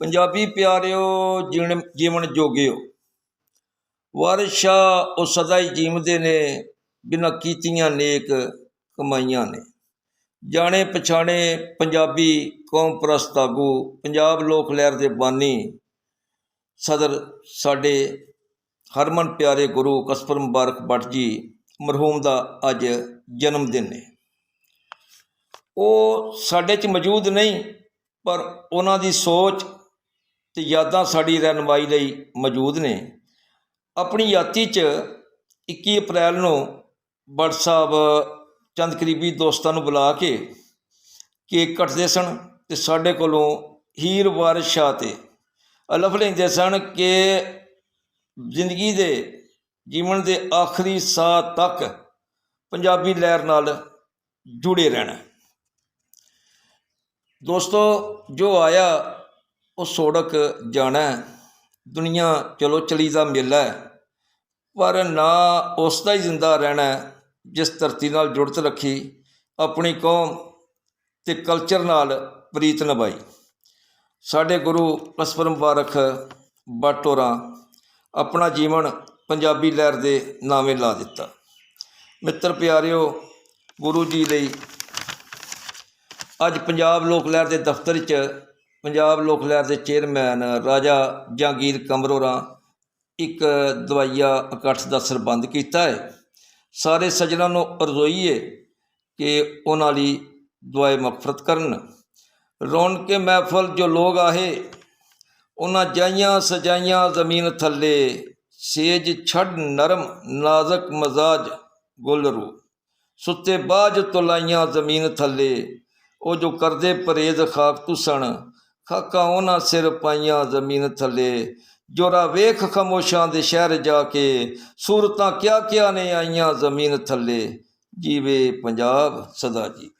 ਪੰਜਾਬੀ ਪਿਆਰਿਓ ਜੀਵਨ ਜੋਗਿਓ। ਵਾਰਿਸ ਸ਼ਾਹ ਉਹ ਸਦਾ ਹੀ ਜੀਵਦੇ ਨੇ, ਬਿਨਾਂ ਕੀਤੀਆਂ ਨੇਕ ਕਮਾਈਆਂ ਨੇ। ਜਾਣੇ ਪਛਾਣੇ ਪੰਜਾਬੀ ਕੌਮ ਪ੍ਰਸਤ ਆਗੂ, ਪੰਜਾਬ ਲੋਕ ਲਹਿਰ ਦੇ ਬਾਨੀ ਸਦਰ ਸਾਡੇ ਹਰਮਨ ਪਿਆਰੇ ਗੁਰੂ ਕਸਬਰ ਮੁਬਾਰਕ ਭੱਟ ਜੀ ਮਰਹੂਮ ਦਾ ਅੱਜ ਜਨਮ ਦਿਨ ਨੇ। ਉਹ ਸਾਡੇ 'ਚ ਮੌਜੂਦ ਨਹੀਂ, ਪਰ ਉਹਨਾਂ ਦੀ ਸੋਚ ਅਤੇ ਯਾਦਾਂ ਸਾਡੀ ਰਹਿਨੁਮਾਈ ਲਈ ਮੌਜੂਦ ਨੇ। ਆਪਣੀ ਯਾਤੀ 'ਚ 21 ਅਪ੍ਰੈਲ ਨੂੰ ਭੱਟ ਸਾਹਿਬ ਚੰਦ ਕਰੀਬੀ ਦੋਸਤਾਂ ਨੂੰ ਬੁਲਾ ਕੇ ਕੇਕ ਕੱਟਦੇ ਸਨ ਅਤੇ ਸਾਡੇ ਕੋਲੋਂ ਹੀਰ ਵਾਰਿਸ ਸ਼ਾਹ 'ਤੇ ਅਲਫ ਲੈਂਦੇ ਸਨ ਕਿ ਜ਼ਿੰਦਗੀ ਦੇ ਜੀਵਨ ਦੇ ਆਖਰੀ ਸਾਹ ਤੱਕ ਪੰਜਾਬੀ ਲਹਿਰ ਨਾਲ ਜੁੜੇ ਰਹਿਣਾ। ਦੋਸਤੋ, ਜੋ ਆਇਆ ਉਹ ਸੋੜਕ ਜਾਣਾ। ਦੁਨੀਆ ਚਲੋ ਚਲੀ ਦਾ ਮੇਲਾ ਹੈ, ਪਰ ਨਾ ਉਸ ਦਾ ਹੀ ਜ਼ਿੰਦਾ ਰਹਿਣਾ ਜਿਸ ਧਰਤੀ ਨਾਲ ਜੁੜਤ ਰੱਖੀ, ਆਪਣੀ ਕੌਮ ਅਤੇ ਕਲਚਰ ਨਾਲ ਪ੍ਰੀਤ ਨਿਭਾਈ। ਸਾਡੇ ਗੁਰੂ ਕਸਬਰ ਮੁਬਾਰਕ ਭੱਟ ਹੋਰਾਂ ਆਪਣਾ ਜੀਵਨ ਪੰਜਾਬੀ ਲਹਿਰ ਦੇ ਨਾਵੇਂ ਲਾ ਦਿੱਤਾ। ਮਿੱਤਰ ਪਿਆਰਿਓ, ਗੁਰੂ ਜੀ ਲਈ ਅੱਜ ਪੰਜਾਬ ਲੋਕ ਲਹਿਰ ਦੇ ਦਫ਼ਤਰ 'ਚ ਪੰਜਾਬ ਲੋਕ ਲਹਿਰ ਦੇ ਚੇਅਰਮੈਨ ਰਾਜਾ ਜਹਾਂਗੀਰ ਕਮਰ ਹੋਰਾਂ ਇੱਕ ਦਵਾਈਆ ਇਕੱਠ ਦਾ ਸਰਬੰਧ ਕੀਤਾ ਹੈ। ਸਾਰੇ ਸੱਜਣਾਂ ਨੂੰ ਅਰਜ਼ੋਈ ਹੈ ਕਿ ਉਹਨਾਂ ਲਈ ਦੁਆਏ ਮਗਫਰਤ ਕਰਨ। ਰੌਣਕੇ ਮਹਿਫਲ ਜੋ ਲੋਕ ਆਹੇ, ਉਹਨਾਂ ਜਾਈਆਂ ਸਜਾਈਆਂ ਜ਼ਮੀਨ ਥੱਲੇ, ਸੇਜ ਛੱਡ ਨਰਮ ਨਾਜ਼ਕ ਮਜ਼ਾਜ ਗੁਲਰੂ, ਸੁੱਤੇ ਬਾਝ ਤੁਲਾਈਆਂ ਜ਼ਮੀਨ ਥੱਲੇ, ਉਹ ਜੋ ਕਰਦੇ ਪਰਹੇਜ਼ ਖਾਕ ਤੁਸਣ, ਖਾਕਾਂ ਉਹਨਾਂ ਸਿਰ ਪਾਈਆਂ ਜ਼ਮੀਨ ਥੱਲੇ। ਜੋਰਾ ਵੇਖ ਖਾਮੋਸ਼ਾਂ ਦੇ ਸ਼ਹਿਰ ਜਾ ਕੇ, ਸੂਰਤਾਂ ਕਿਆ ਕਿਆ ਨੇ ਆਈਆਂ ਜ਼ਮੀਨ ਥੱਲੇ। ਜੀਵੇ ਪੰਜਾਬ ਸਦਾ ਜੀ।